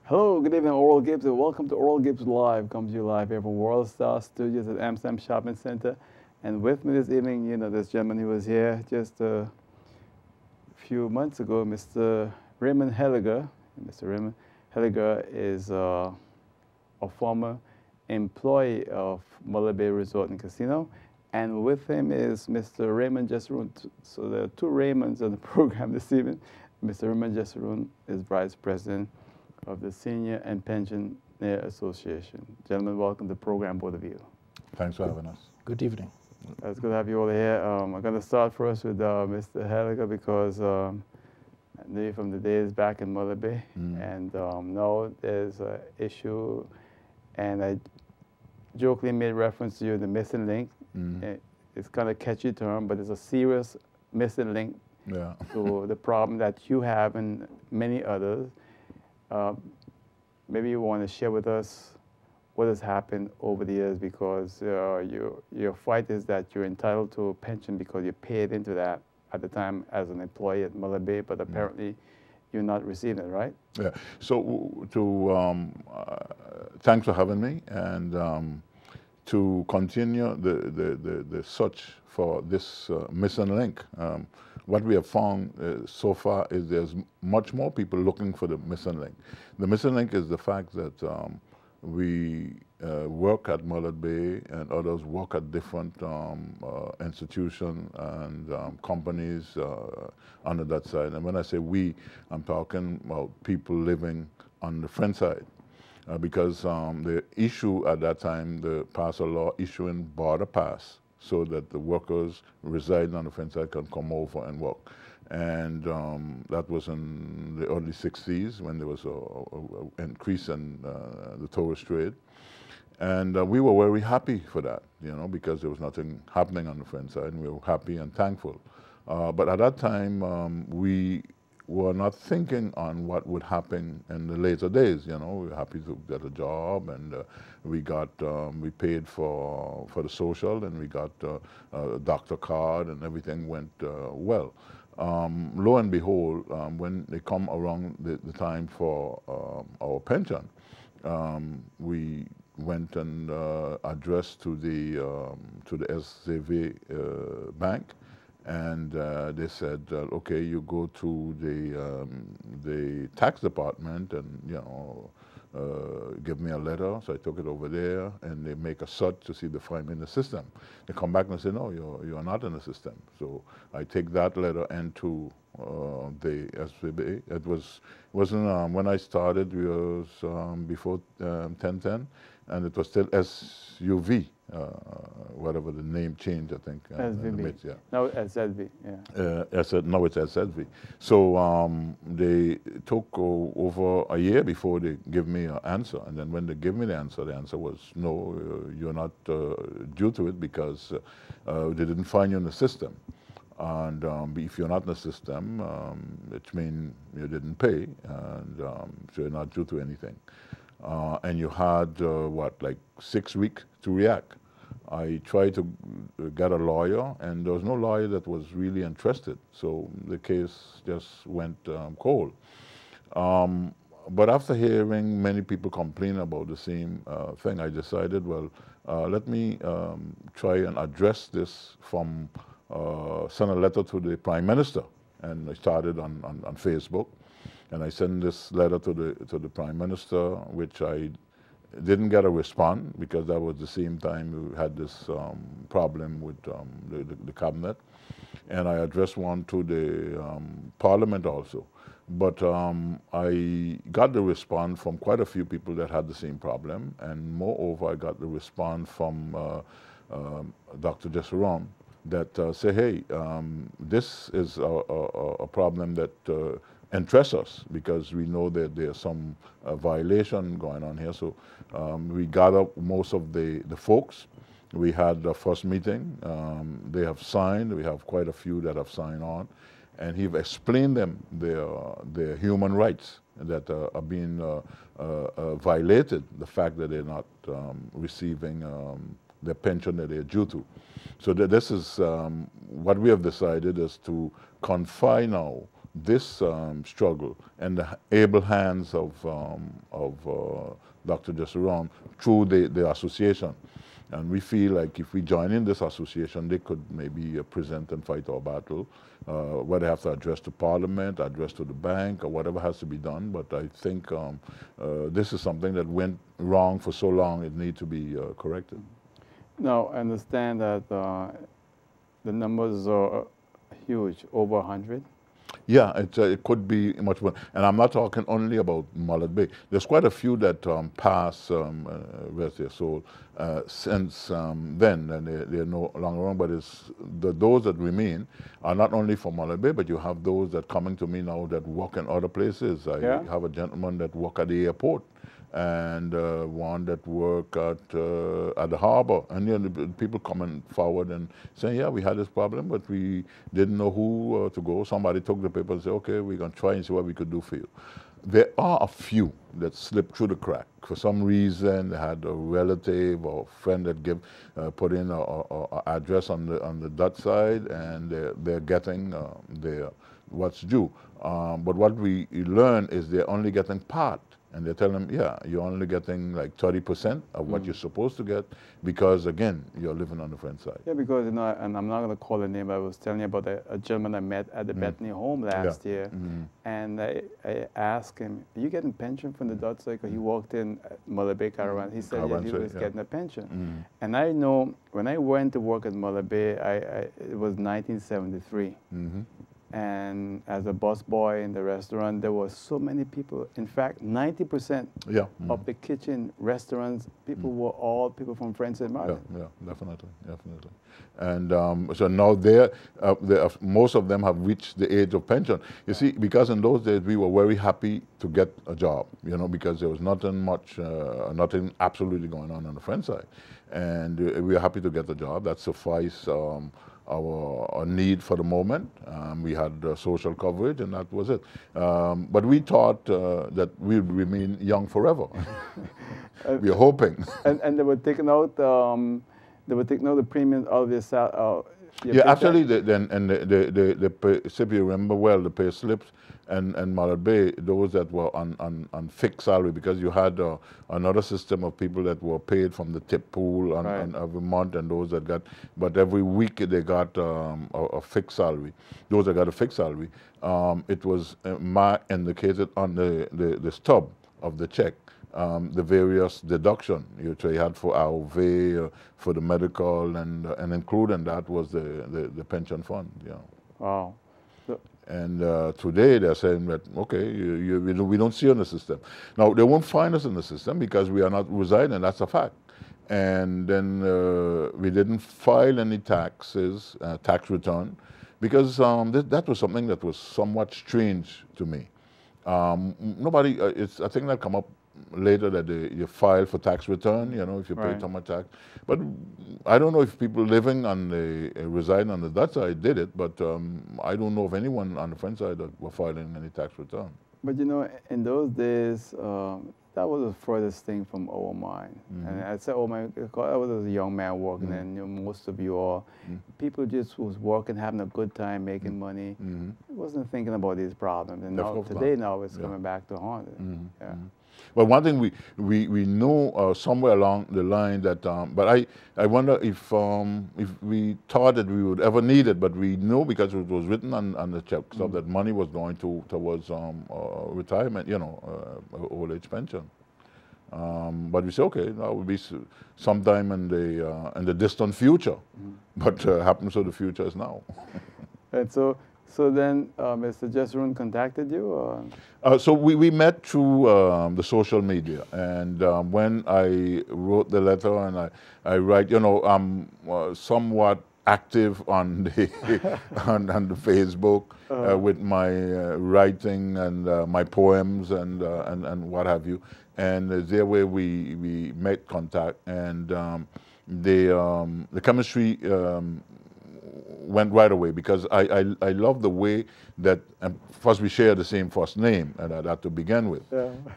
Hello, good evening, Oral Gibbs, and welcome to Oral Gibbs Live. Comes to you live here from World Star Studios at Amsterdam Shopping Center. And with me this evening, this gentleman who was here just a few months ago, Mr. Raymond Helligar. Mr. Raymond Helligar is a former employee of Muller Bay Resort and Casino. And with him is Mr. Raymond Jessurun. So there are two Raymonds on the program this evening. Mr. Raymond Jessurun is Vice President of the Senior and Pensioner Association. Gentlemen, welcome to the program, both of you. Thanks for having us. Good evening. It's good to have you all here. I'm going to start first with Mr. Helligar because I knew you from the days back in Muller Bay. And now there's an issue, and I jokingly made reference to you, the missing link. It's kind of a catchy term, but it's a serious missing link to the problem that you have and many others. Maybe you want to share with us what has happened over the years, because your fight is that you're entitled to a pension because you paid into that at the time as an employee at Muller Bay, but apparently you're not receiving it, right? Yeah. So thanks for having me, and to continue the search for this missing link. What we have found so far is there's much more people looking for the missing link. The missing link is the fact that we work at Muller Bay and others work at different institutions and companies under that side. And when I say we, I'm talking about people living on the French side. Because the issue at that time, the passed a law issuing border pass so that the workers residing on the French side can come over and work. And that was in the early 60s when there was an increase in the tourist trade. And we were very happy for that, because there was nothing happening on the French side, and we were happy and thankful. But at that time, we were not thinking on what would happen in the later days. We were happy to get a job, and we paid for the social, and we got a doctor card, and everything went well. Lo and behold, when they come around the time for our pension, we went and addressed to the SZV bank. And they said, okay, you go to the tax department and give me a letter. So I took it over there, and they make a search to see if I'm in the system. They come back and say, no, you're not in the system. So I take that letter into the SVB. It wasn't when I started. It was before 1010, and it was still SUV. Whatever the name changed, I think. SVB. Yeah. No, SZV, yeah. No, it's SZV. So they took over a year before they give me an answer. And then when they give me the answer was, no, you're not due to it because they didn't find you in the system. And if you're not in the system, it means you didn't pay, and so you're not due to anything. And you had, like 6 weeks to react. I tried to get a lawyer, and there was no lawyer that was really interested. So the case just went cold. But after hearing many people complain about the same thing, I decided, well, let me try and address this from send a letter to the Prime Minister. And I started on Facebook. And I sent this letter to the Prime Minister, which I didn't get a response because that was the same time we had this problem with the cabinet. And I addressed one to the Parliament also. But I got the response from quite a few people that had the same problem. And moreover, I got the response from Dr. Jessurun that say, hey, this is a problem that interests us because we know that there's some violation going on here. So we got up most of the folks. We had the first meeting. They have signed. We have quite a few that have signed on. And he explained them their human rights that are being violated, the fact that they're not receiving the pension that they're due to. So this is what we have decided is to confine now this struggle and the able hands of Dr. Jessurun through the association. And we feel like if we join in this association, they could maybe present and fight our battle, where they have to address to Parliament, address to the bank, or whatever has to be done. But I think this is something that went wrong for so long, it needs to be corrected. Now, I understand that the numbers are huge, over 100. Yeah, it could be much more. And I'm not talking only about Mullet Bay. There's quite a few that pass where's their soul since then, and they're no longer on. But it's those that remain are not only from Mullet Bay, but you have those that coming to me now that work in other places. I have a gentleman that work at the airport, and one that work at the harbor, and you know, the people coming forward and saying, yeah, we had this problem, but we didn't know who to go. Somebody took the paper and said, okay, we're going to try and see what we could do for you. There are a few that slipped through the crack. For some reason, they had a relative or friend that put in a address on the Dutch side, and they're getting what's due. But what we learn is they're only getting part. And they tell them, yeah, you're only getting like 30% of what you're supposed to get because, again, you're living on the French side. Yeah, because, you know, and I'm not going to call a name, but I was telling you about a gentleman I met at the Bethany home last year. And I asked him, are you getting pension from the Dutch side? Because he walked in Mullet Bay Caravan. He said, yeah, he was getting a pension. And I know when I went to work at Mullet Bay, it was 1973. And as a busboy in the restaurant, there were so many people. In fact, 90% of the kitchen restaurants, people were all people from French St. Martin. Yeah, definitely. And so now most of them have reached the age of pension. You see, because in those days we were very happy to get a job, you know, because there was nothing absolutely going on the French side. And we were happy to get a job. That sufficed our need for the moment. We had social coverage, and that was it. But we thought that we would remain young forever. We are hoping. And they were taking out the premiums out of your salary. Yeah, actually, the pay, if you remember well, the pay slips and Mullet Bay, those that were on fixed salary, because you had another system of people that were paid from the tip pool on every month, and those that got, but every week they got a fixed salary. Those that got a fixed salary, it was indicated on the stub of the check. The various deduction you had for AOV, for the medical, and including that was the pension fund. Yeah. Wow. And today they're saying that, okay, we don't see you in the system. Now, they won't find us in the system because we are not residing, that's a fact. And then we didn't file any taxes, tax return, because that was something that was somewhat strange to me. Nobody, I think that come up later that you file for tax return, you know, if you pay too much tax. But I don't know if people living on residing on the Dutch side did it, but I don't know of anyone on the French side that were filing any tax return. But you know, in those days, that was the furthest thing from our mind. And I said, oh my God, I was a young man working, and you know, most of you all, people just was working, having a good time, making money. Wasn't thinking about these problems. And now, now it's coming back to haunt it. But one thing we know somewhere along the line that, but I wonder if we thought that we would ever need it, but we know because it was written on the check so that money was going towards retirement, you know, old age pension. But we say, okay, that would be sometime in the distant future, but happens so the future is now. And so then Mr. Jessurun contacted you? Or? So we met through the social media, and when I wrote the letter, and I write, you know, I'm somewhat active on the on the Facebook with my writing and my poems and what have you, and there where we made contact, and the chemistry went right away, because I love the way that first we share the same first name, and that to begin with,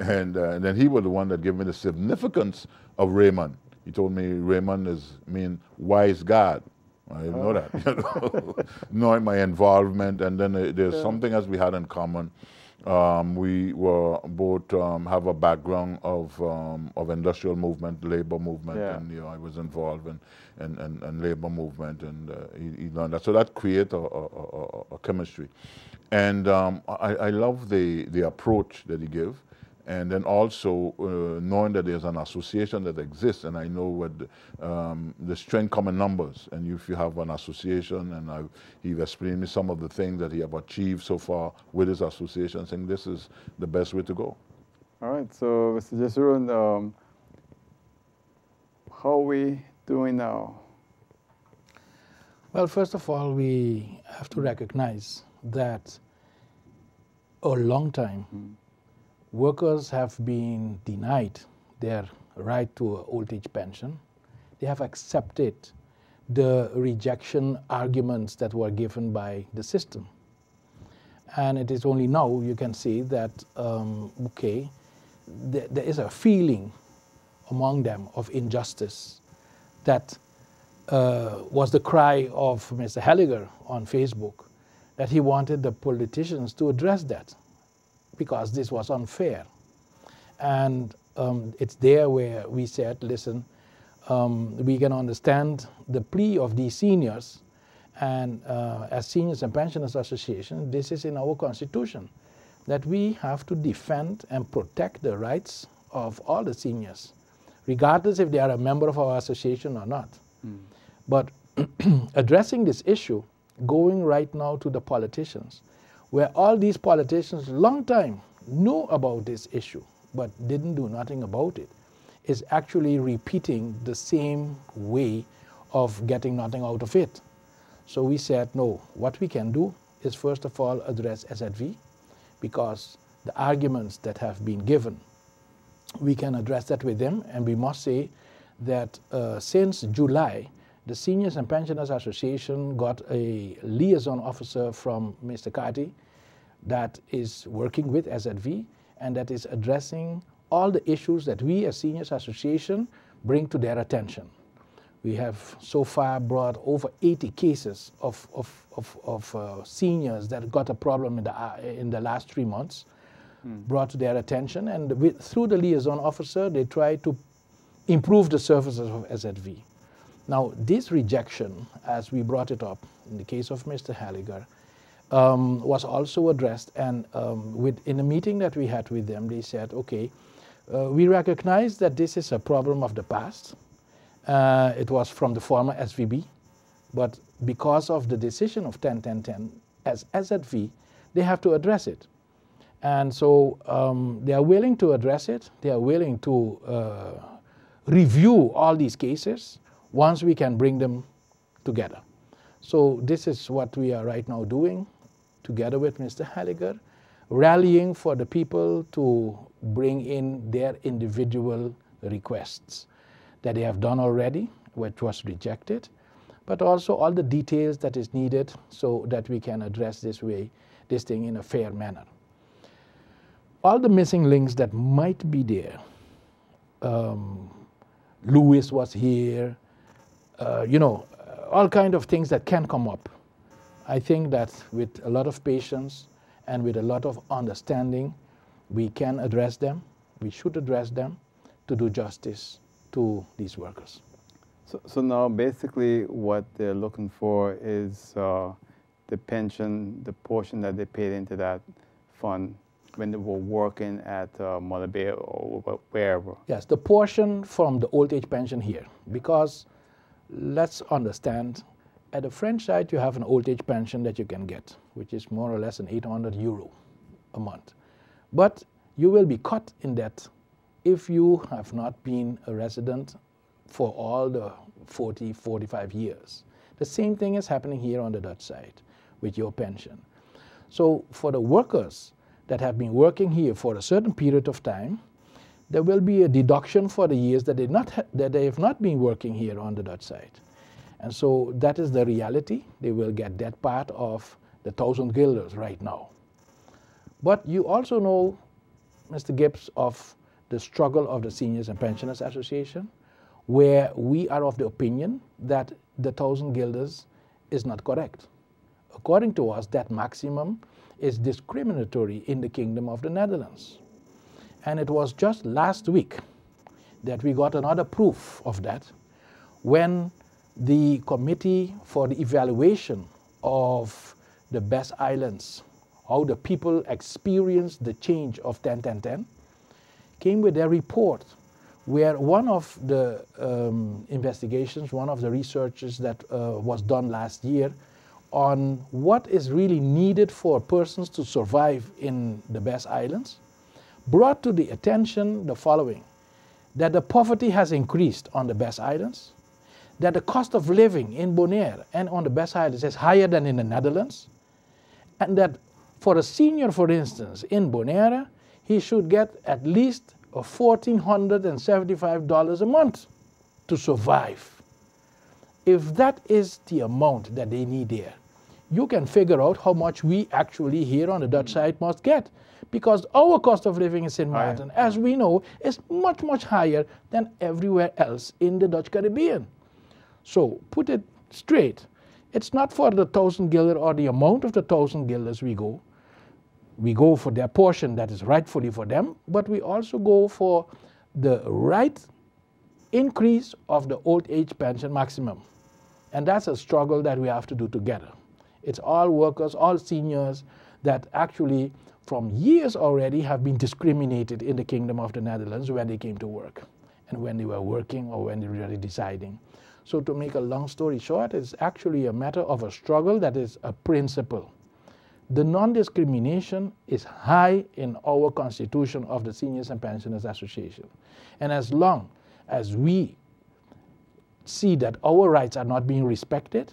and then he was the one that gave me the significance of Raymond. He told me Raymond mean wise God, I didn't know that. You know? Knowing my involvement, and then there's something else we had in common. We were both have a background of industrial movement, labor movement, and you know, I was involved in labor movement, and he learned that. So that created a chemistry, and I love the approach that he gave. And then also knowing that there's an association that exists, and I know what the strength come in numbers. And if you have an association, and he's explained me some of the things that he have achieved so far with his association, I think this is the best way to go. All right, so Mr. Jessurun, how are we doing now? Well, first of all, we have to recognize that a long time, workers have been denied their right to an old age pension. They have accepted the rejection arguments that were given by the system. And it is only now you can see that, okay, there is a feeling among them of injustice that was the cry of Mr. Helligar on Facebook, that he wanted the politicians to address that, because this was unfair. And it's there where we said, listen, we can understand the plea of these seniors, and as Seniors and Pensioners Association, this is in our constitution, that we have to defend and protect the rights of all the seniors, regardless if they are a member of our association or not. But addressing this issue, going right now to the politicians, where all these politicians long time knew about this issue but didn't do nothing about it, is actually repeating the same way of getting nothing out of it. So we said, no, what we can do is first of all address SZV, because the arguments that have been given, we can address that with them. And we must say that since July, the Seniors and Pensioners Association got a liaison officer from Mr. Carty that is working with SZV and that is addressing all the issues that we as Seniors Association bring to their attention. We have so far brought over 80 cases of seniors that got a problem in the last 3 months, brought to their attention, and through the liaison officer, they try to improve the services of SZV. Now, this rejection, as we brought it up in the case of Mr. Helligar, was also addressed, and in a meeting that we had with them, they said, okay, we recognize that this is a problem of the past. It was from the former SVB, but because of the decision of 10-10-10, as SZV, they have to address it. And so they are willing to address it. They are willing to review all these cases once we can bring them together. So this is what we are right now doing together with Mr. Helligar, rallying for the people to bring in their individual requests that they have done already, which was rejected, but also all the details that is needed so that we can address this thing in a fair manner. All the missing links that might be there, Louis was here, you know, all kind of things that can come up. I think that with a lot of patience and with a lot of understanding, we can address them, we should address them to do justice to these workers. So now basically what they're looking for is the pension, the portion that they paid into that fund when they were working at Mother Bay or wherever. Yes, the portion from the old age pension here, because let's understand, at the French side you have an old age pension that you can get, which is more or less an 800 euro a month. But you will be cut in that if you have not been a resident for all the 40, 45 years. The same thing is happening here on the Dutch side with your pension. So for the workers that have been working here for a certain period of time, there will be a deduction for the years that they have not been working here on the Dutch side. And so that is the reality. They will get that part of the 1,000 guilders right now. But you also know, Mr. Gibbes, of the struggle of the Seniors and Pensioners Association, where we are of the opinion that the 1,000 guilders is not correct. According to us, that maximum is discriminatory in the Kingdom of the Netherlands. And it was just last week that we got another proof of that when the Committee for the Evaluation of the Best Islands, how the people experienced the change of 10-10-10, came with their report where one of the investigations, one of the researches that was done last year on what is really needed for persons to survive in the Best Islands, brought to the attention the following: that the poverty has increased on the Best Islands, that the cost of living in Bonaire and on the Best Islands is higher than in the Netherlands, and that for a senior, for instance, in Bonaire, he should get at least $1,475 a month to survive. If that is the amount that they need there, you can figure out how much we actually here on the Dutch side must get, because our cost of living in St. Maarten, as we know, is much, much higher than everywhere else in the Dutch Caribbean. So put it straight, it's not for the 1,000 guilder or the amount of the 1,000 guilders we go. We go for their portion that is rightfully for them, but we also go for the right increase of the old age pension maximum. And that's a struggle that we have to do together. It's all workers, all seniors that actually from years already have been discriminated in the Kingdom of the Netherlands when they came to work and when they were working or when they were deciding. So to make a long story short, it's actually a matter of a struggle that is a principle. The non-discrimination is high in our constitution of the Seniors and Pensioners Association. And as long as we see that our rights are not being respected,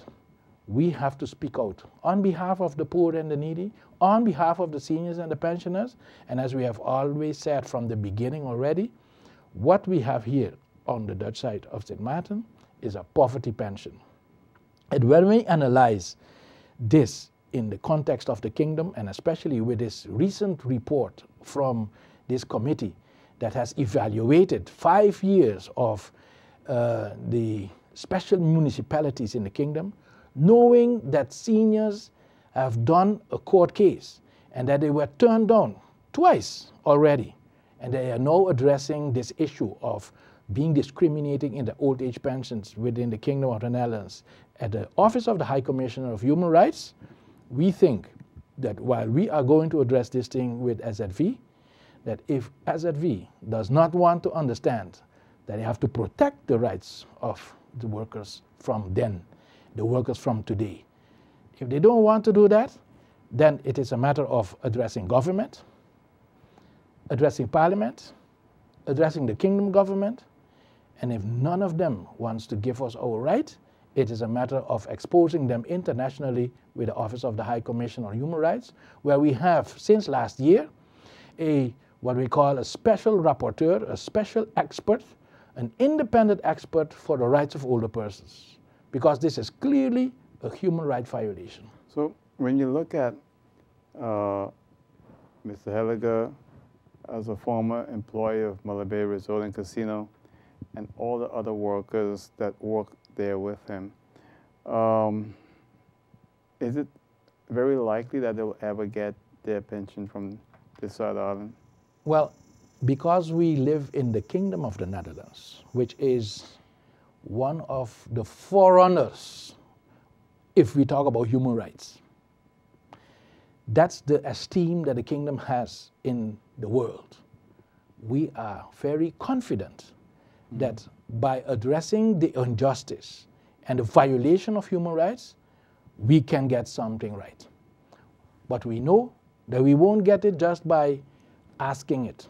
we have to speak out on behalf of the poor and the needy, on behalf of the seniors and the pensioners. And as we have always said from the beginning already, what we have here on the Dutch side of St. Maarten is a poverty pension. And when we analyze this in the context of the kingdom, and especially with this recent report from this committee that has evaluated 5 years of the special municipalities in the kingdom, knowing that seniors have done a court case and that they were turned down twice already, and they are now addressing this issue of being discriminating in the old age pensions within the Kingdom of the Netherlands at the Office of the High Commissioner of Human Rights, we think that while we are going to address this thing with SZV, that if SZV does not want to understand that they have to protect the rights of the workers from then, the workers from today, if they don't want to do that, then it is a matter of addressing government, addressing parliament, addressing the kingdom government, and if none of them wants to give us our right, it is a matter of exposing them internationally with the Office of the High Commissioner on Human Rights, where we have, since last year, what we call a special rapporteur, a special expert, an independent expert for the rights of older persons, because this is clearly a human rights violation. So when you look at Mr. Helligar as a former employee of Malabé Resort and Casino, and all the other workers that work there with him, is it very likely that they will ever get their pension from this side of the island? Well, because we live in the Kingdom of the Netherlands, which is one of the forerunners, if we talk about human rights, that's the esteem that the kingdom has in the world. We are very confident that by addressing the injustice and the violation of human rights, we can get something right. But we know that we won't get it just by asking it.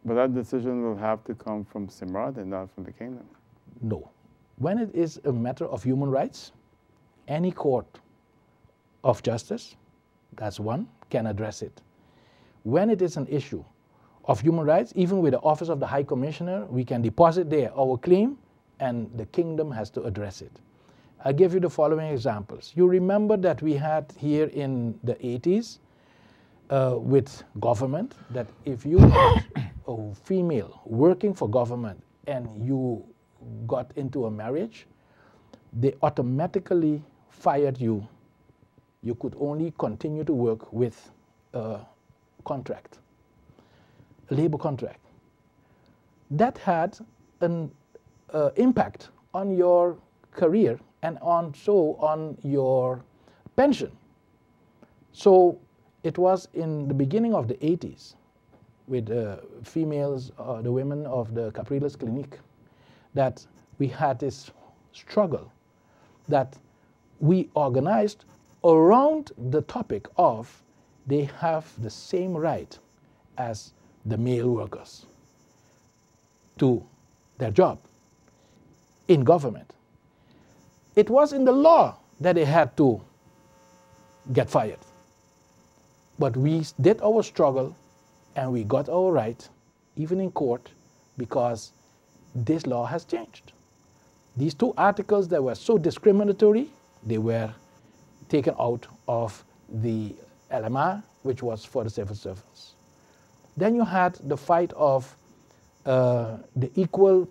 But that decision will have to come from St. Maarten, not from the kingdom. No. When it is a matter of human rights, any court of justice, that's one, can address it. When it is an issue of human rights, even with the Office of the High Commissioner, we can deposit there our claim and the kingdom has to address it. I'll give you the following examples. You remember that we had here in the 80s with government, that if you are a female working for government and you got into a marriage, they automatically fired you. You could only continue to work with a contract, a labor contract. That had an impact on your career and also on your pension. So it was in the beginning of the 80s with females, the women of the Capriles Clinique, that we had this struggle that we organized around the topic of they have the same right as the male workers to their job in government. It was in the law that they had to get fired. But we did our struggle and we got our right, even in court, because this law has changed. These two articles that were so discriminatory, they were taken out of the LMR, which was for the civil servants. Then you had the fight of the equal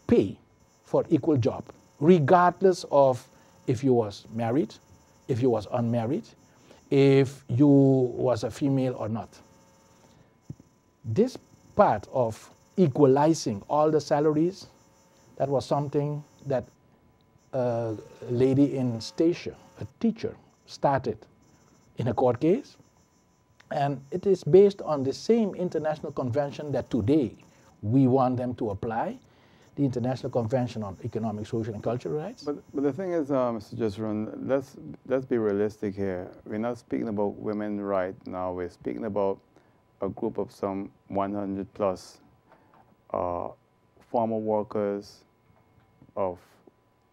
pay for equal job, regardless of if you was married, if you was unmarried, if you was a female or not. This part of equalizing all the salaries, that was something that a lady in Statia, a teacher, started in a court case. And it is based on the same international convention that today we want them to apply, the International Convention on Economic, Social, and Cultural Rights. But the thing is, Mr. Jessurun, let's be realistic here. We're not speaking about women's rights now. We're speaking about a group of some 100 plus former workers of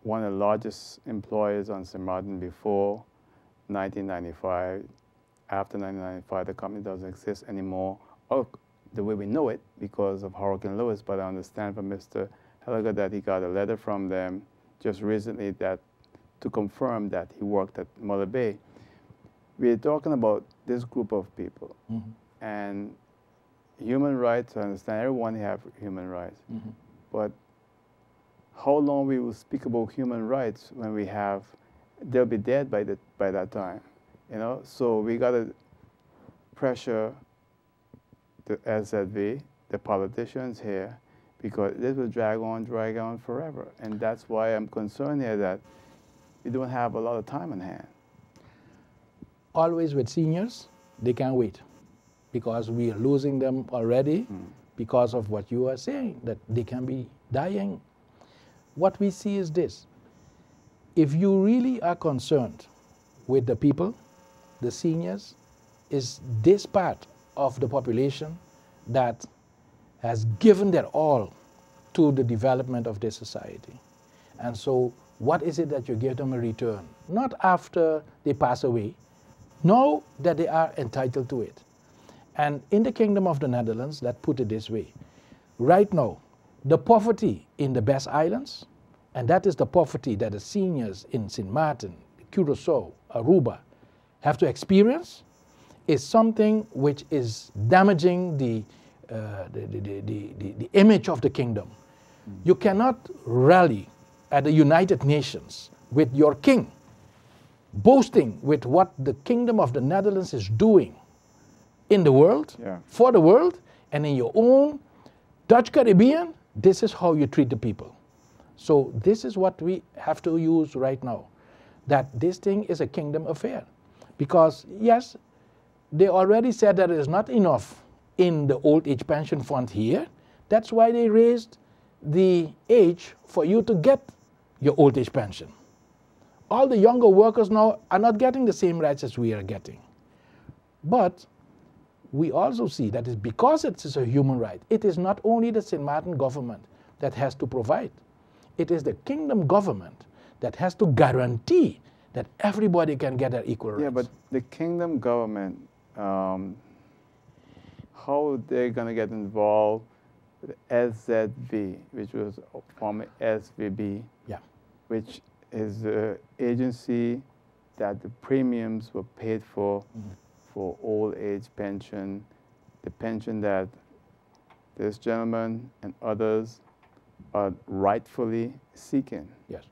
one of the largest employers on St. Martin before 1995. After 1995, the company doesn't exist anymore, or the way we know it because of Hurricane Lewis. But I understand from Mr. Helligar that he got a letter from them just recently that to confirm that he worked at Mother Bay. We're talking about this group of people. Mm-hmm. And human rights, I understand everyone have human rights. Mm-hmm. But how long we will speak about human rights when we have, they'll be dead by that time. You know, so we got to pressure the SZV, the politicians here, because this will drag on forever. And that's why I'm concerned here that we don't have a lot of time on hand. Always with seniors, they can't wait because we are losing them already because of what you are saying, that they can be dying. What we see is this. If you really are concerned with the people, the seniors, is this part of the population that has given their all to the development of this society. And so what is it that you give them a return? Not after they pass away, know that they are entitled to it. And in the Kingdom of the Netherlands, let's put it this way, right now, the poverty in the Best Islands, and that is the poverty that the seniors in St. Martin, Curacao, Aruba, have to experience, is something which is damaging the image of the kingdom. You cannot rally at the United Nations with your king, boasting with what the Kingdom of the Netherlands is doing in the world, for the world, and in your own Dutch Caribbean, this is how you treat the people. So this is what we have to use right now, that this thing is a kingdom affair. Because, yes, they already said that there is not enough in the old age pension fund here. That's why they raised the age for you to get your old age pension. All the younger workers now are not getting the same rights as we are getting. But we also see that it's because it is a human right, it is not only the St. Martin government that has to provide. It is the kingdom government that has to guarantee that everybody can get their equal rights. Yeah, but the kingdom government, how they're going to get involved with SZV, which was formerly SVB, which is the agency that the premiums were paid for old age pension, the pension that this gentleman and others are rightfully seeking. Yes.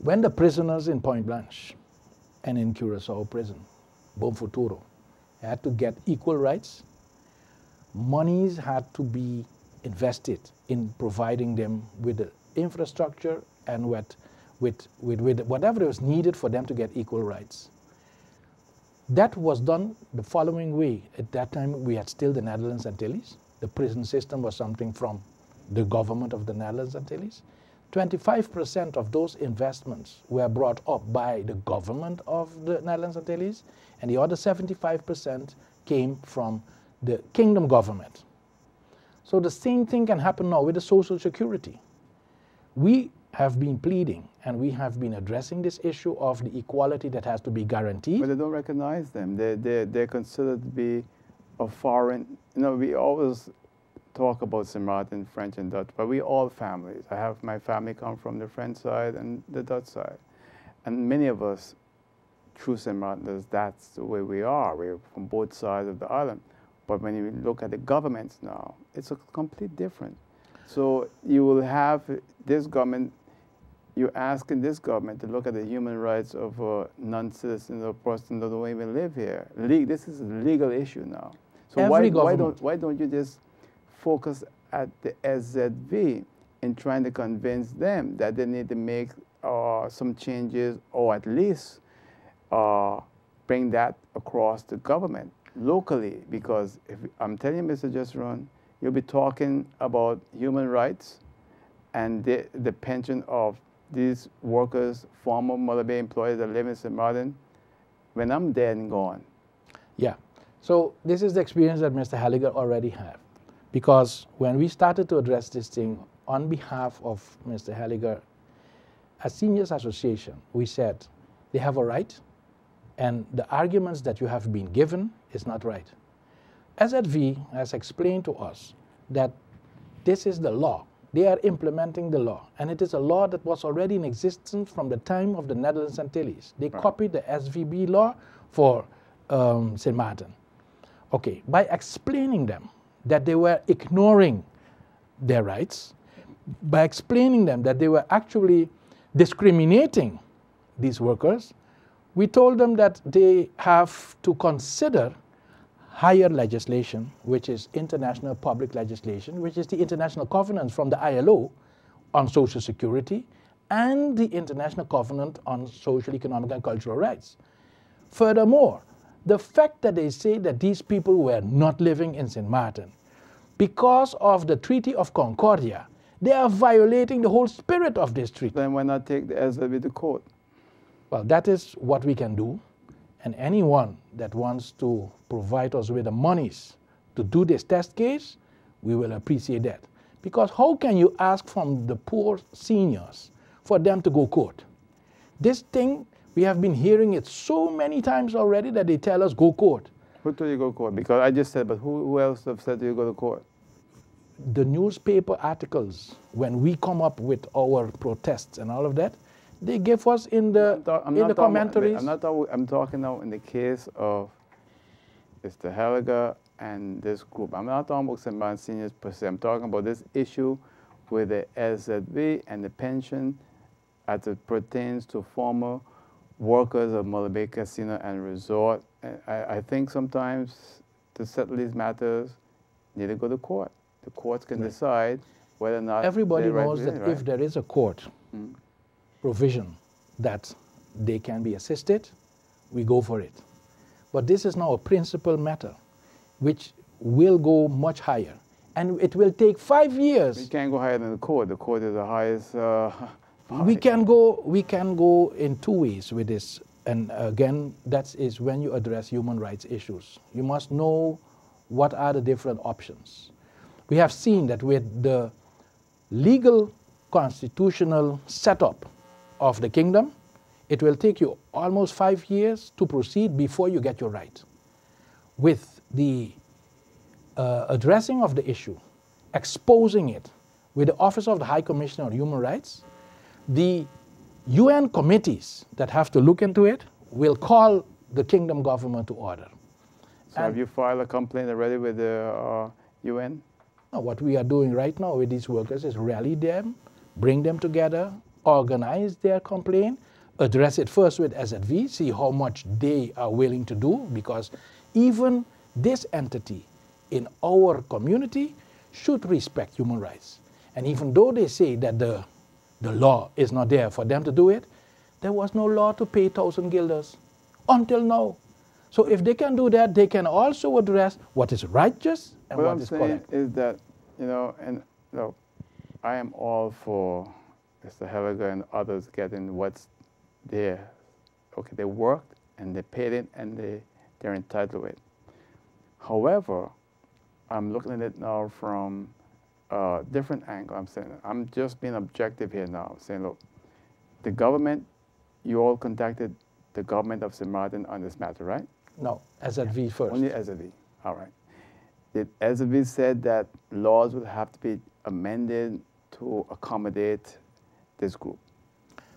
when the prisoners in Point Blanche and in Curacao prison, Bom Futuro, had to get equal rights, monies had to be invested in providing them with the infrastructure and with whatever was needed for them to get equal rights. That was done the following way. At that time, we had still the Netherlands Antilles. The prison system was something from the government of the Netherlands Antilles. 25% of those investments were brought up by the government of the Netherlands Antilles, and the other 75% came from the kingdom government. So the same thing can happen now with the Social Security. We have been pleading and we have been addressing this issue of the equality that has to be guaranteed. But they don't recognize them. They're considered to be a foreign, you know, we always talk about St. Martin, French and Dutch, but we all families. I have my family come from the French side and the Dutch side. And many of us, true St. Martiners, that's the way we are. We're from both sides of the island. But when you look at the governments now, it's a complete different. So you will have this government, you're asking this government to look at the human rights of non-citizens or persons that don't even live here. This is a legal issue now. So why don't you just focus at the SZV in trying to convince them that they need to make some changes, or at least bring that across the government locally? Because if I'm telling you, Mr. Jessurun, you'll be talking about human rights and the pension of these workers, former Mother Bay employees that live in St. Martin, when I'm dead and gone. Yeah. So this is the experience that Mr. Helligar already had. Because when we started to address this thing on behalf of Mr. Helligar, as Seniors Association, we said they have a right, and the arguments that you have been given is not right. SZV has explained to us that this is the law. They are implementing the law, and it is a law that was already in existence from the time of the Netherlands Antilles. They copied the SVB law for St. Martin. Okay, by explaining them that they were ignoring their rights, by explaining them that they were actually discriminating these workers, we told them that they have to consider higher legislation, which is international public legislation, which is the international covenant from the ILO on Social Security and the International Covenant on Social, Economic and Cultural Rights. Furthermore, the fact that they say that these people were not living in St. Martin, because of the Treaty of Concordia, they are violating the whole spirit of this treaty. Then why not take the SZV to court? Well, that is what we can do. And anyone that wants to provide us with the monies to do this test case, we will appreciate that. Because how can you ask from the poor seniors for them to go court? This thing, we have been hearing it so many times already that they tell us go court. Who told you go to court? Because I just said, but who else have said you go to court? The newspaper articles, when we come up with our protests and all of that, they give us in the commentaries. I'm talking now in the case of Mr. Helligar and this group. I'm not talking about St. Martin seniors per se. I'm talking about this issue with the SZV and the pension as it pertains to former workers of Mother Bay Casino and Resort. I think sometimes to settle these matters, you need to go to court. The courts can decide whether or not everybody knows that if there is a court provision that they can be assisted, we go for it. But this is now a principal matter which will go much higher, and it will take 5 years. We can't go higher than the court. The court is the highest. We can go in two ways with this, and again, that is when you address human rights issues. You must know what are the different options. We have seen that with the legal constitutional setup of the kingdom, it will take you almost 5 years to proceed before you get your right. With the addressing of the issue, exposing it with the Office of the High Commissioner on Human Rights, the UN committees that have to look into it will call the kingdom government to order. So have you filed a complaint already with the UN? What we are doing right now with these workers is rally them, bring them together, organize their complaint, address it first with SZV, see how much they are willing to do, because even this entity in our community should respect human rights. And even though they say that the law is not there for them to do it, there was no law to pay 1,000 guilders until now. So if they can do that, they can also address what is righteous and what is correct. What I'm saying is that, and I am all for Mr. Helligar and others getting what's there. Okay, they worked and they paid it and they're entitled to it. However, I'm looking at it now from a different angle. I'm just being objective here now. I'm saying, look, the government, you all contacted the government of St. Martin on this matter, right? No, SZV first. Only SZV. All right. Did SZV said that laws would have to be amended to accommodate this group?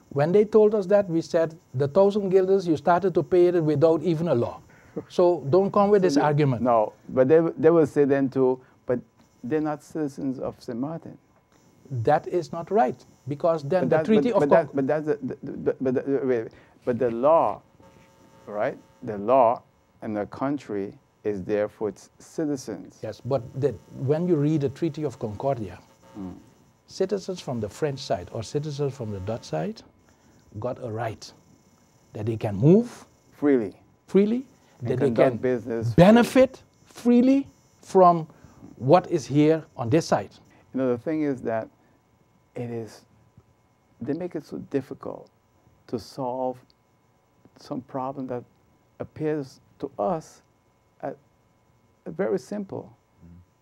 When they told us that, we said the 1,000 guilders, you started to pay it without even a law. So don't come with this argument. No, but they will say then too, but they're not citizens of St. Martin. That is not right, because then the Treaty of Concord. But the law, right? The law and the country is there for its citizens. Yes, but when you read the Treaty of Concordia, citizens from the French side or citizens from the Dutch side got a right that they can move freely, that they can business benefit freely from what is here on this side. You know, the thing is that they make it so difficult to solve some problem that appears to us very simple,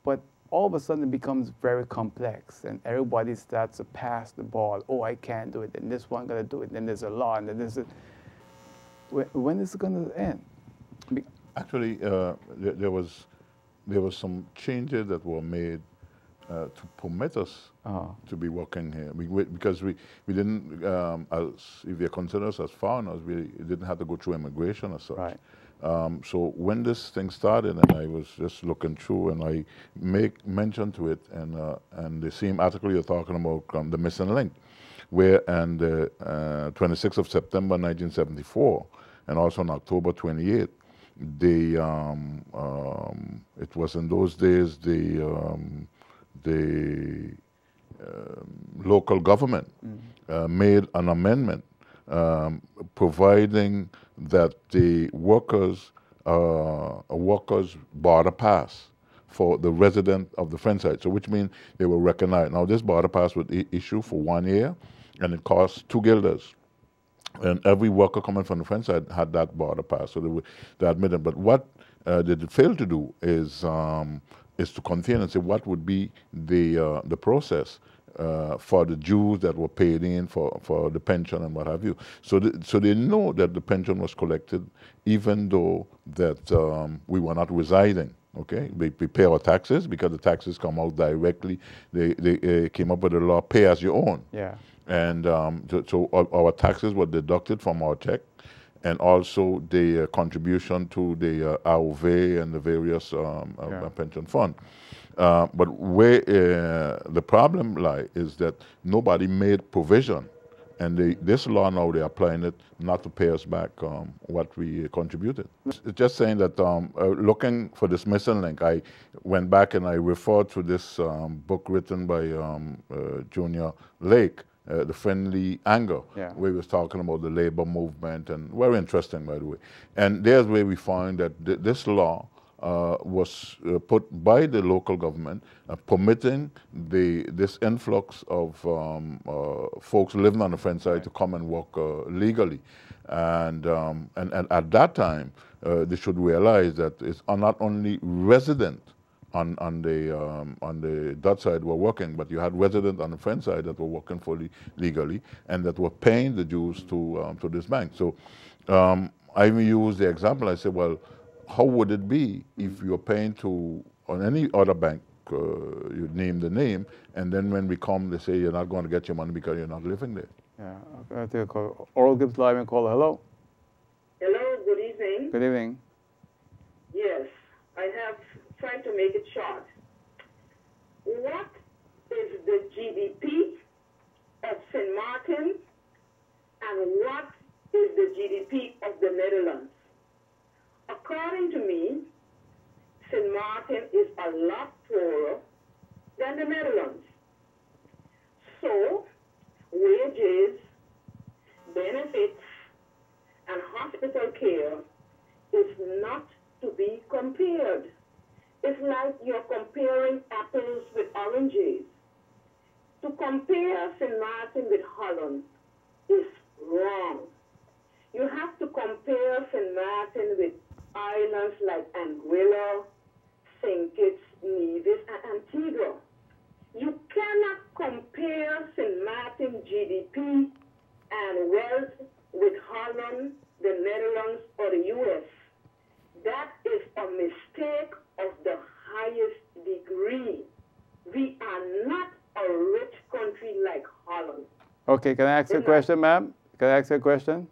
but all of a sudden it becomes very complex, and everybody starts to pass the ball. Oh, I can't do it, and this one gonna do it, and then there's a law, and then there's a... When is it gonna end? Actually, there was some changes that were made to permit us to be working here, because we didn't, if they consider us as foreigners, we didn't have to go through immigration or such. Right. So when this thing started, and I was just looking through, and I make mention to it, and the same article you're talking about, the missing link, where on the 26th of September 1974, and also on October 28th, it was in those days the local government made an amendment providing that the workers border pass for the resident of the French side, so which means they were recognized. Now this border pass was issued for 1 year, and it cost 2 guilders. And every worker coming from the French side had that border pass, so they admitted. But what they failed to do is to contain and say what would be the process for the Jews that were paid in for the pension and what have you. So they know that the pension was collected, even though that we were not residing. Okay, we pay our taxes because the taxes come out directly. They came up with a law, pay as you own. Yeah. And so our taxes were deducted from our check, and also the contribution to the AOV and the various pension fund. But where the problem lies is that nobody made provision, and this law now they're applying it not to pay us back what we contributed. It's just saying that looking for this missing link, I went back and I referred to this book written by Junior Lake, The Friendly Anger, where he was talking about the labor movement, and very interesting, by the way. And there's where we find that this law was put by the local government, permitting this influx of folks living on the French side to come and work legally. And at that time, they should realize that it's not only resident on the Dutch side were working, but you had residents on the French side that were working fully legally and that were paying the dues to this bank. So I even use the example. I said, well, how would it be if you're paying on any other bank, you name the name, and then when we come, they say you're not going to get your money because you're not living there. Yeah, okay, I'll take a call. Oral Gibbes Live and call. Hello. Hello, good evening. Good evening. Yes, I have tried to make it short. What is the GDP of St. Martin Holland. So, wages, benefits, and hospital care is not to be compared. It's like you're comparing apples with oranges. To compare St. Martin with Holland is wrong. You have to compare St. Martin with islands like Anguilla, St. Kitts, Nevis, and Antigua. You cannot compare St. Martin GDP and wealth with Holland, the Netherlands, or the U.S. That is a mistake of the highest degree. We are not a rich country like Holland. Okay, can I ask you a question, ma'am? Can I ask you a question?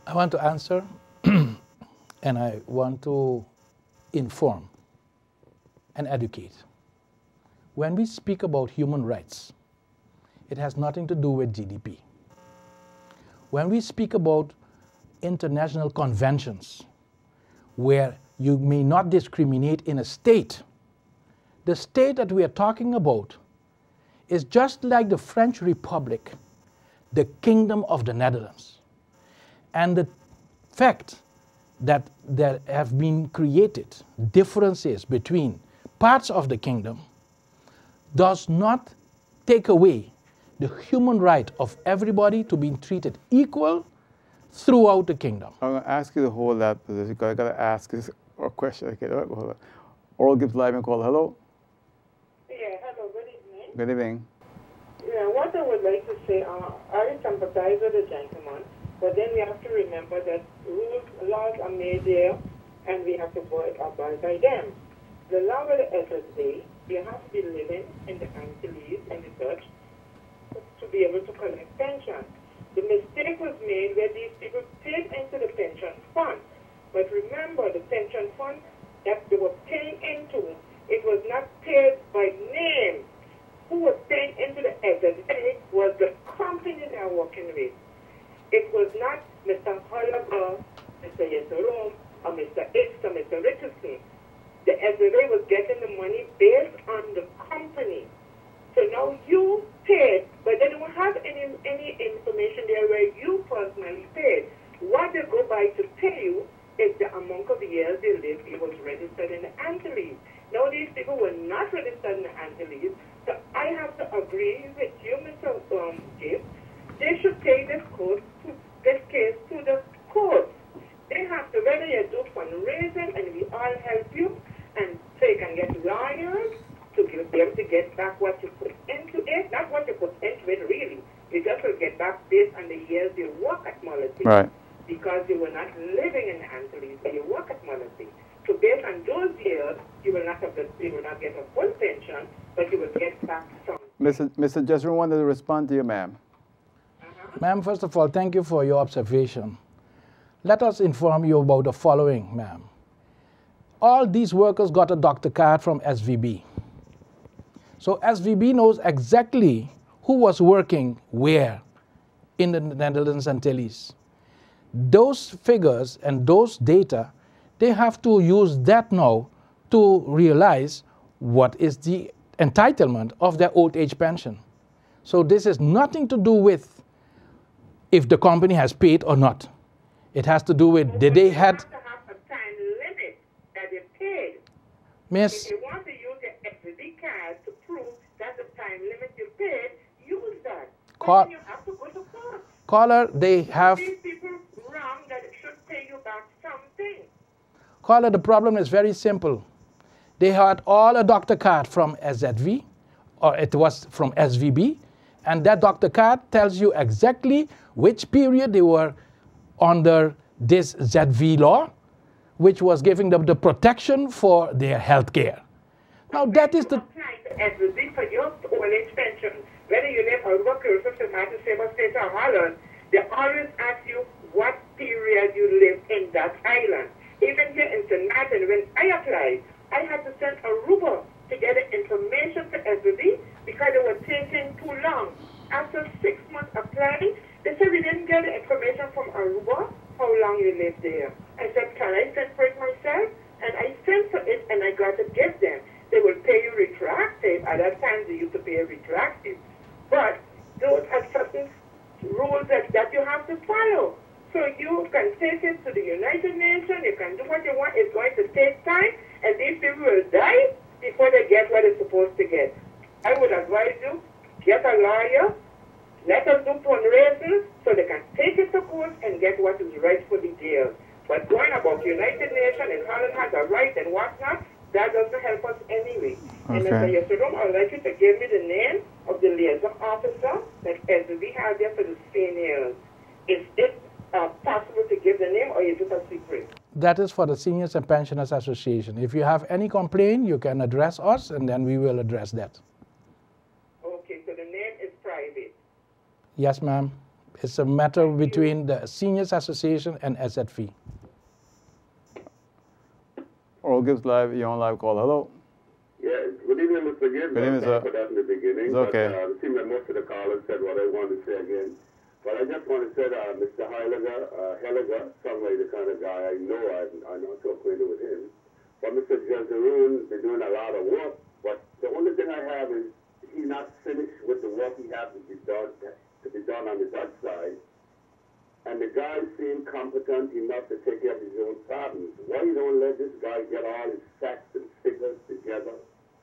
I want to answer and I want to inform and educate. When we speak about human rights, it has nothing to do with GDP. When we speak about international conventions where you may not discriminate in a state, the state that we are talking about is just like the French Republic, the Kingdom of the Netherlands. And the fact that there have been created differences between parts of the kingdom does not take away the human right of everybody to be treated equal throughout the kingdom. I'm going to ask you to hold that position because I got to ask this a question. Okay, hold on. Oral Gibbes live and call. Hello? Yeah, hello, good evening. Good evening. Yeah, what I would like to say, I sympathize with the gentleman, but then we have to remember that laws are made there, and we have to abide by them. The law of the SSA, you have to be living in the Antilles and the Dutch to be able to collect pension. The mistake was made where these people paid into the pension fund. But remember, the pension fund that they were paying into, it was not paid by name. Who was paying into the SSA was the company they are working with. It was not Mr. Helligar, Mr. Jessurun, or Mr. X or Mr. Richardson. The SSA was getting the money based on the company. So now you paid, but they don't have any information there where you personally paid. What they go by to pay you is the amount of years they lived. It was registered in the Antilles. Now these people were not registered in the Antilles, so I have to agree with you, Mr. Gibbes. They should take this case to the court. They have to, whether you do fundraising and we all help you, and so you can get lawyers to be able to get back what you put into it, not what you put into it really. You just will get back based on the years you work at Mullaby. Right. Because you were not living in the Antilles, but you work at Mullaby. So based on those years, you will not get a full pension, but you will get back some. Mr. Jessurun wanted to respond to you, ma'am. Ma'am, first of all, thank you for your observation. Let us inform you about the following, ma'am. All these workers got a doctor card from SVB. So SVB knows exactly who was working where in the Netherlands Antilles. Those figures and those data, they have to use that now to realize what is the entitlement of their old age pension. So this has nothing to do with if the company has paid or not. It has to do with did they had... You have to have a time limit that they paid. Miss, If you want to use your SVB card to prove that's the time limit you paid, use that. But then you have to go to court. caller, they have... These people wrong that it should pay you back something. Caller, the problem is very simple. They had all a doctor card from SZV, or it was from SVB, and that doctor card tells you exactly which period they were under this ZV law, which was giving them the protection for their health care. Now that is the... Applying to SVB for your old age pension, whether you live or work or something, like the same state or Holland, they always ask you what period you live in that island. Even here in St. Martin, when I applied, I had to send Aruba to get the information for SVB because they were taking too long. After 6 months applying, they said we didn't get the information from Aruba, how long you lived there. I said, can I send for it myself? And I sent for it and I got to give them. They will pay you retroactive. At that time, they used to pay retroactive. But those are certain rules that you have to follow. So you can take it to the United Nations, you can do what you want. It's going to take time, and these people will die before they get what they're supposed to get. I would advise you, get a lawyer, let us do fundraising so they can take it to court and get what is rightfully theirs. But going about United Nations and Holland has a right and whatnot, that doesn't help us anyway. Okay. And Mr. Jessurun, I'd like you to give me the name of the liaison officer that SB has there for the seniors. Is it possible to give the name, or is it a secret? That is for the Seniors and Pensioners Association. If you have any complaint, you can address us, and then we will address that. Okay, so the name is private. Yes, ma'am. It's a matter between the Seniors Association and SZF. Oral Gibbes Live, you're on live call. Hello. Yeah, good evening, Mr. Gibbes. Good evening, sir. For that in the beginning. It's okay. But, it seemed that most of the callers said what I wanted to say again. But I just want to say that Mr. Helligar, sounds like the kind of guy I know. I'm not so acquainted with him. But Mr. Jessurun, they're doing a lot of work. But the only thing I have is he's not finished with the work he has to be done on the Dutch side. And the guy seemed competent enough to take care of his own problems. Why you don't let this guy get all his facts and figures together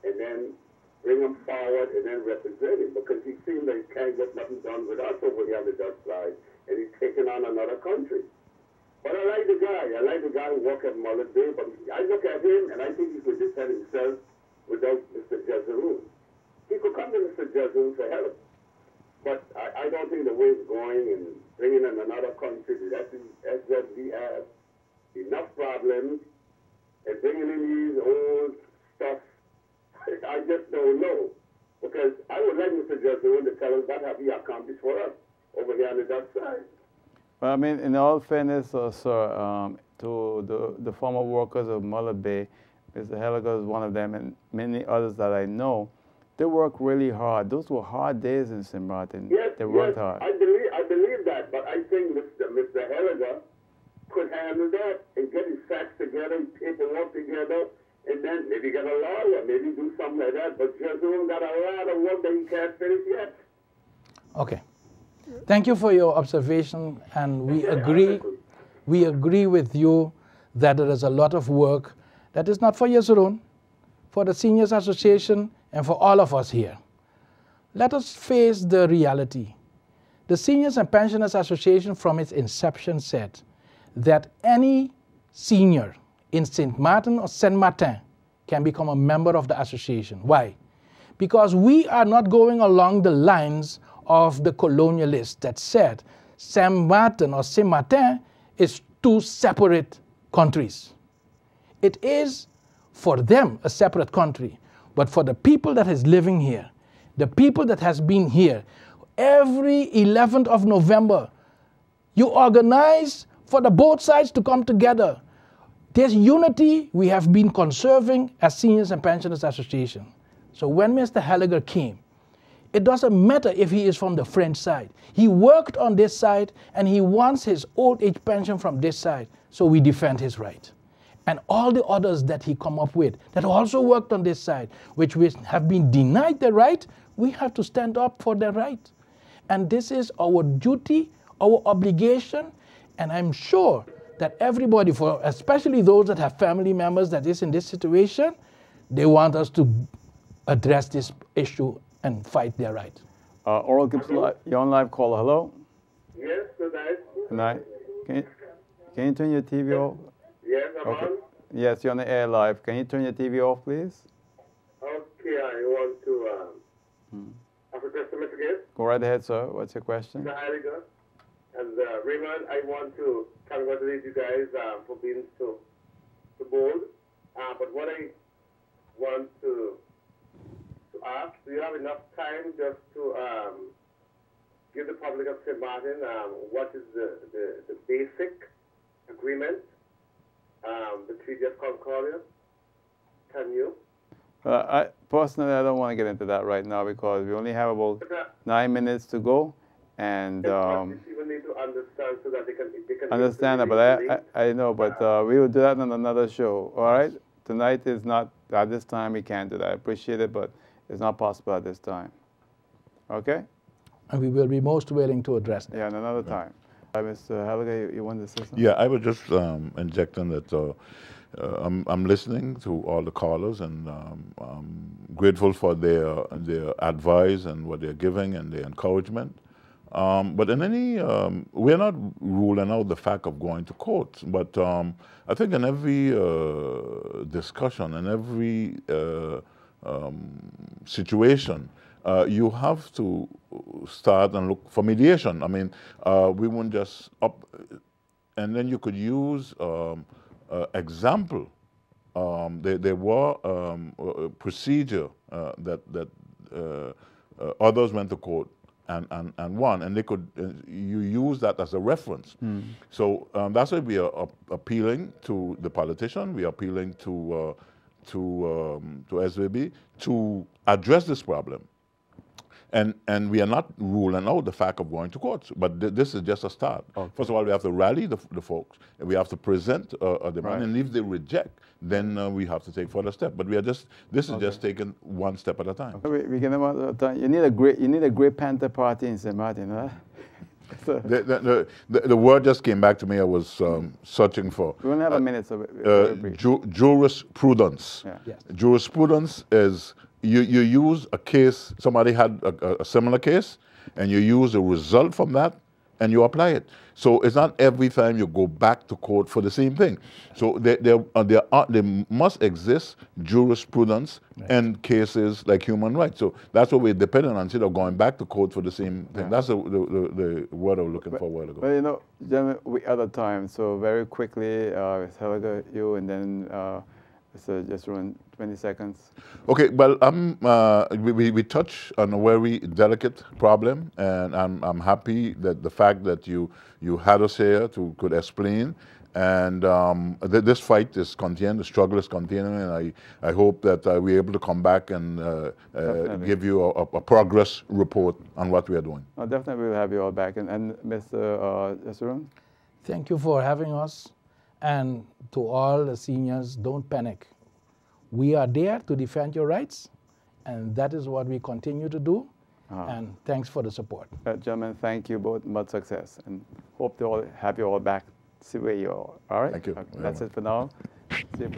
and then bring them forward and then represent him? Because he seems like he can't get nothing done with us over here on the Dutch side, and he's taking on another country. But I like the guy. I like the guy who works at Mullet Bay, but I look at him and I think he could defend himself without Mr. Jessurun. He could come to Mr. Jessurun for help. But I don't think the way it's going and bringing in another country, the SZB has enough problems, and bringing in these old stuff, I just don't know. Because I would like Mr. Jessurun to tell us what have he accomplished for us over here on the Dutch side. Well, I mean, in all fairness, sir, to the former workers of Mullet Bay, Mr. Helligar is one of them, and many others that I know. They work really hard. Those were hard days in St. Martin. Yes, they worked hard. I believe that, but I think Mr. Helligar could handle that and get his facts together, his paperwork together, and then maybe get a lawyer, maybe do something like that. But Jessurun got a lot of work that he can't finish yet. Okay. Thank you for your observation, and we agree. We agree with you that there is a lot of work that is not for Jessurun, for the Seniors Association, and for all of us here. Let us face the reality. The Seniors and Pensioners Association from its inception said that any senior in St. Martin or Saint Martin can become a member of the association. Why? Because we are not going along the lines of the colonialists that said Saint Martin or Saint Martin is two separate countries. It is for them a separate country. But for the people that is living here, the people that has been here, every 11th of November, you organize for the both sides to come together. There's unity we have been conserving as Seniors and Pensioners Association. So when Mr. Helligar came, it doesn't matter if he is from the French side. He worked on this side and he wants his old age pension from this side. So we defend his right. And all the others that he come up with that also worked on this side, which we have been denied the right, we have to stand up for the right. And this is our duty, our obligation, and I'm sure that everybody, especially those that have family members that is in this situation, they want us to address this issue and fight their right. Oral Gibbes Live, you're on live call. Hello? Yes, good night. Good night. Can you turn your TV off? Yes, I'm Okay. on. Yes, you're on the air live. Can you turn your TV off, please? Okay, I want to ask a question, Mr. Gibbes. Go right ahead, sir. What's your question? Mr. Helligar. And Raymond, I want to congratulate you guys for being so bold. But what I want to ask, do you have enough time just to give the public of St. Martin what is the basic agreement, the Treaty of Concordia? Can you? Personally, I don't want to get into that right now because we only have about 9 minutes to go. And people need to understand so that they can understand that, but I know, but we will do that on another show. All right, tonight is not at this time we can't do that. I appreciate it, but it's not possible at this time. Okay? And we will be most willing to address that. Yeah, another time. Mr. Helligar, you wanted to say something? Yeah, I was just injecting that I'm listening to all the callers, and I'm grateful for their advice and what they're giving and their encouragement. But in any, we're not ruling out the fact of going to court, but I think in every discussion, in every situation, you have to start and look for mediation. I mean, we won't just up, and then you could use example. There were a procedure that others went to court and won, and they could you use that as a reference. So that's why we are appealing to the politician. We are appealing to SVB to address this problem. And we are not ruling out the fact of going to court, but this is just a start. Okay. First of all, we have to rally the folks, and we have to present a demand, Right. and if they reject, then we have to take further steps. But we are just, this is just taking one step at a time. We can you need a great Panther party in St. Martin, huh? So, The word just came back to me. I was searching for. we only have a minute, so very brief. Jurisprudence. Yeah. Yes. Jurisprudence is you use a case, somebody had a similar case, and you use the result from that, and you apply it. So it's not every time you go back to court for the same thing. So there must exist jurisprudence in cases like human rights. So that's what we're dependent on, instead of going back to court for the same thing. Yeah. That's the word I was looking for a while ago. But you know, gentlemen, we out of time. So very quickly, Ms. Helligar, you, and then Mr. Jessurun, 20 seconds. Okay, well, we touch on a very delicate problem, and I'm happy that the fact that you had us here could explain, and this fight is continuing, the struggle is continuing, and I hope that we're able to come back and give you a progress report on what we are doing. No, definitely we'll have you all back. And Mr. Jessurun? Thank you for having us. And to all the seniors, don't panic. We are there to defend your rights, and that is what we continue to do. And thanks for the support. Gentlemen, thank you both. Much success, and hope to have you all back. See where you are. All right? Thank you. Okay, that's it for now. See you.